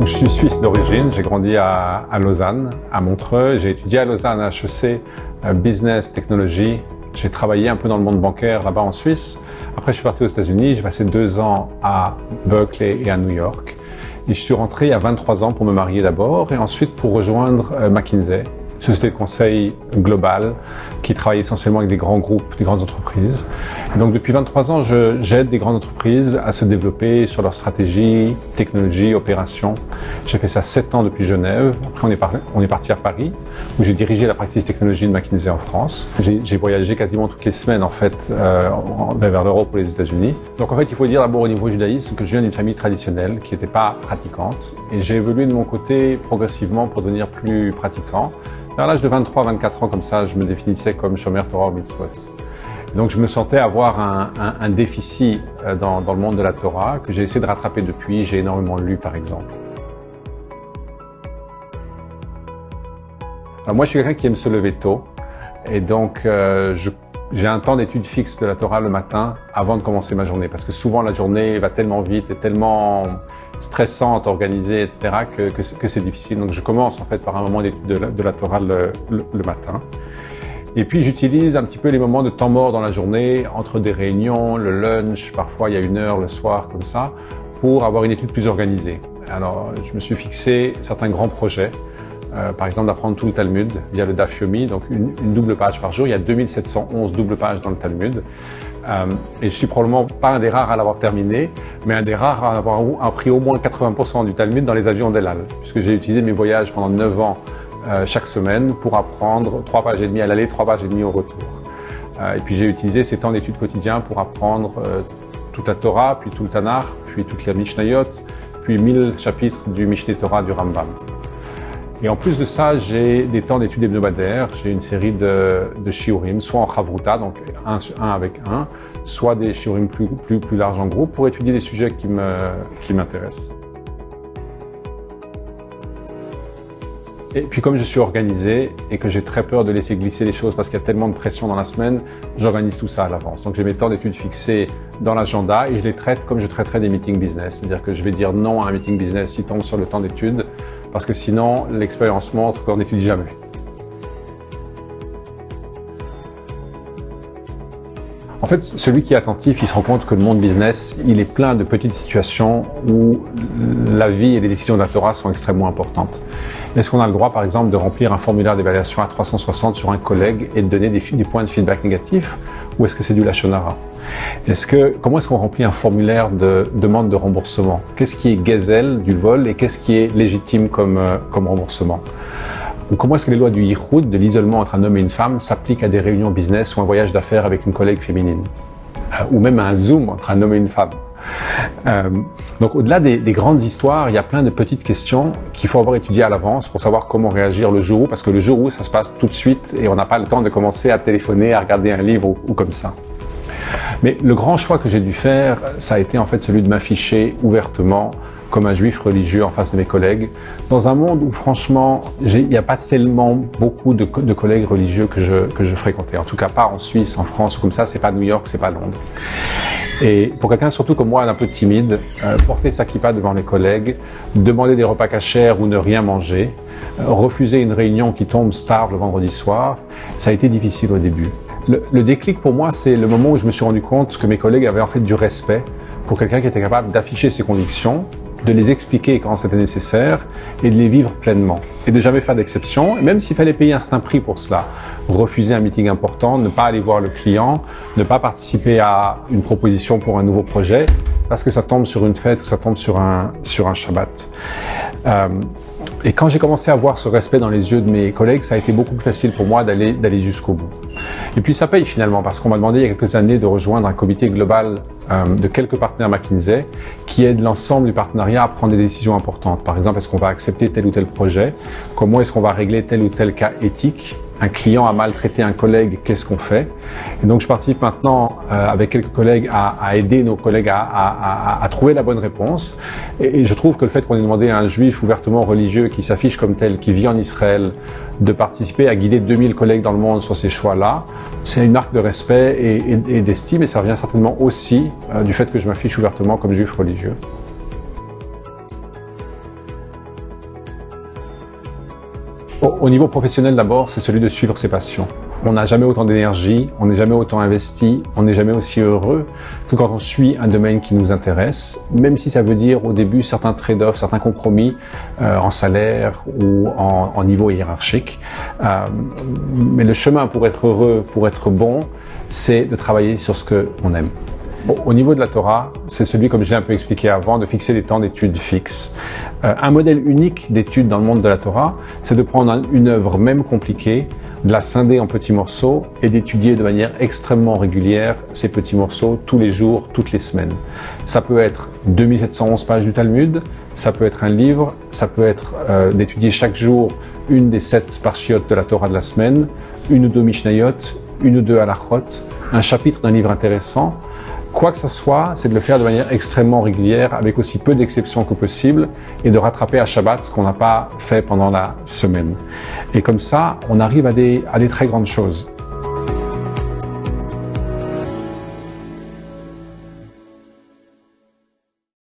Je suis suisse d'origine, j'ai grandi à Lausanne, à Montreux. J'ai étudié à Lausanne à HEC Business Technology. J'ai travaillé un peu dans le monde bancaire là-bas en Suisse. Après, je suis parti aux États-Unis. J'ai passé 2 ans à Berkeley et à New York. Et je suis rentré à 23 ans pour me marier d'abord et ensuite pour rejoindre McKinsey, société de conseil globale qui travaille essentiellement avec des grands groupes, des grandes entreprises. Et donc depuis 23 ans, j'aide des grandes entreprises à se développer sur leur stratégie, technologie, opération. J'ai fait ça 7 ans depuis Genève. Après, on est parti à Paris, où j'ai dirigé la practice technologie de McKinsey en France. J'ai voyagé quasiment toutes les semaines, en fait, vers l'Europe ou les États-Unis. Donc en fait, il faut dire d'abord au niveau judaïsme que je viens d'une famille traditionnelle qui n'était pas pratiquante. Et j'ai évolué de mon côté progressivement pour devenir plus pratiquant. Vers l'âge de 23-24 ans, comme ça, je me définissais comme Shomer Torah ou Mitzvot. Donc je me sentais avoir un déficit dans le monde de la Torah que j'ai essayé de rattraper depuis. J'ai énormément lu, par exemple. Alors moi, je suis quelqu'un qui aime se lever tôt. Et donc, j'ai un temps d'étude fixe de la Torah le matin avant de commencer ma journée. Parce que souvent, la journée va tellement vite et tellement stressante, organisée, etc., que c'est difficile. Donc je commence en fait par un moment d'étude de la Torah le matin. Et puis j'utilise un petit peu les moments de temps mort dans la journée, entre des réunions, le lunch, parfois il y a 1 heure le soir comme ça, pour avoir une étude plus organisée. Alors je me suis fixé certains grands projets, par exemple d'apprendre tout le Talmud via le Daf Yomi, donc une double page par jour. Il y a 2711 doubles pages dans le Talmud. Et je suis probablement pas un des rares à l'avoir terminé, mais un des rares à avoir appris au moins 80% du Talmud dans les avions d'El Al, puisque j'ai utilisé mes voyages pendant 9 ans chaque semaine pour apprendre 3 pages et demie à l'aller, 3 pages et demie au retour. Et puis j'ai utilisé ces temps d'études quotidiens pour apprendre toute la Torah, puis tout le Tanakh, puis toute la Mishnayot, puis 1000 chapitres du Mishneh Torah du Rambam. Et en plus de ça, j'ai des temps d'études hebdomadaires. J'ai une série de shiurim, soit en chavruta, donc un avec un, soit des shiurim plus larges en groupe pour étudier des sujets qui m'intéressent. Et puis comme je suis organisé et que j'ai très peur de laisser glisser les choses parce qu'il y a tellement de pression dans la semaine, j'organise tout ça à l'avance. Donc j'ai mes temps d'études fixés dans l'agenda et je les traite comme je traiterais des meetings business. C'est-à-dire que je vais dire non à un meeting business s'il tombe sur le temps d'études parce que sinon l'expérience montre qu'on n'étudie jamais. En fait, celui qui est attentif, il se rend compte que le monde business, il est plein de petites situations où la vie et les décisions de la Torah sont extrêmement importantes. Est-ce qu'on a le droit, par exemple, de remplir un formulaire d'évaluation à 360 sur un collègue et de donner des points de feedback négatifs, ou est-ce que c'est du lachon hara? Comment est-ce qu'on remplit un formulaire de demande de remboursement? Qu'est-ce qui est gazelle du vol et qu'est-ce qui est légitime comme remboursement? Ou comment est-ce que les lois du yichud, de l'isolement entre un homme et une femme, s'appliquent à des réunions business ou un voyage d'affaires avec une collègue féminine? Ou même à un zoom entre un homme et une femme? Donc au-delà des grandes histoires, il y a plein de petites questions qu'il faut avoir étudiées à l'avance pour savoir comment réagir le jour où, parce que le jour où ça se passe tout de suite et on n'a pas le temps de commencer à téléphoner, à regarder un livre ou comme ça. Mais le grand choix que j'ai dû faire, ça a été en fait celui de m'afficher ouvertement comme un juif religieux en face de mes collègues, dans un monde où franchement, il n'y a pas tellement beaucoup de collègues religieux que je fréquentais. En tout cas pas en Suisse, en France ou comme ça, c'est pas New York, c'est pas Londres. Et pour quelqu'un surtout comme moi, un peu timide, porter sa kippa devant les collègues, demander des repas cachers ou ne rien manger, refuser une réunion qui tombe tard le vendredi soir, ça a été difficile au début. Le déclic pour moi, c'est le moment où je me suis rendu compte que mes collègues avaient en fait du respect pour quelqu'un qui était capable d'afficher ses convictions, de les expliquer quand c'était nécessaire et de les vivre pleinement. Et de jamais faire d'exception, même s'il fallait payer un certain prix pour cela. Refuser un meeting important, ne pas aller voir le client, ne pas participer à une proposition pour un nouveau projet, parce que ça tombe sur une fête ou ça tombe sur un Shabbat. Et quand j'ai commencé à voir ce respect dans les yeux de mes collègues, ça a été beaucoup plus facile pour moi d'aller jusqu'au bout. Et puis ça paye finalement, parce qu'on m'a demandé il y a quelques années de rejoindre un comité global de quelques partenaires McKinsey qui aident l'ensemble du partenariat à prendre des décisions importantes. Par exemple, est-ce qu'on va accepter tel ou tel projet? Comment est-ce qu'on va régler tel ou tel cas éthique? Un client a maltraité un collègue, qu'est-ce qu'on fait? Et donc je participe maintenant avec quelques collègues à aider nos collègues à trouver la bonne réponse. Et je trouve que le fait qu'on ait demandé à un juif ouvertement religieux qui s'affiche comme tel, qui vit en Israël, de participer à guider 2000 collègues dans le monde sur ces choix-là, c'est une marque de respect et d'estime, et ça vient certainement aussi du fait que je m'affiche ouvertement comme juif religieux. Au niveau professionnel d'abord, c'est celui de suivre ses passions. On n'a jamais autant d'énergie, on n'est jamais autant investi, on n'est jamais aussi heureux que quand on suit un domaine qui nous intéresse, même si ça veut dire au début certains trade-offs, certains compromis en salaire ou en niveau hiérarchique. Mais le chemin pour être heureux, pour être bon, c'est de travailler sur ce qu'on aime. Bon, au niveau de la Torah, c'est celui, comme je l'ai un peu expliqué avant, de fixer des temps d'études fixes. Un modèle unique d'études dans le monde de la Torah, c'est de prendre une œuvre même compliquée, de la scinder en petits morceaux et d'étudier de manière extrêmement régulière ces petits morceaux tous les jours, toutes les semaines. Ça peut être 2711 pages du Talmud, ça peut être un livre, ça peut être d'étudier chaque jour une des 7 parshiot de la Torah de la semaine, une ou 2 Mishnayot, une ou 2 halachot, un chapitre d'un livre intéressant. Quoi que ce soit, c'est de le faire de manière extrêmement régulière, avec aussi peu d'exceptions que possible, et de rattraper à Shabbat ce qu'on n'a pas fait pendant la semaine. Et comme ça, on arrive à des très grandes choses.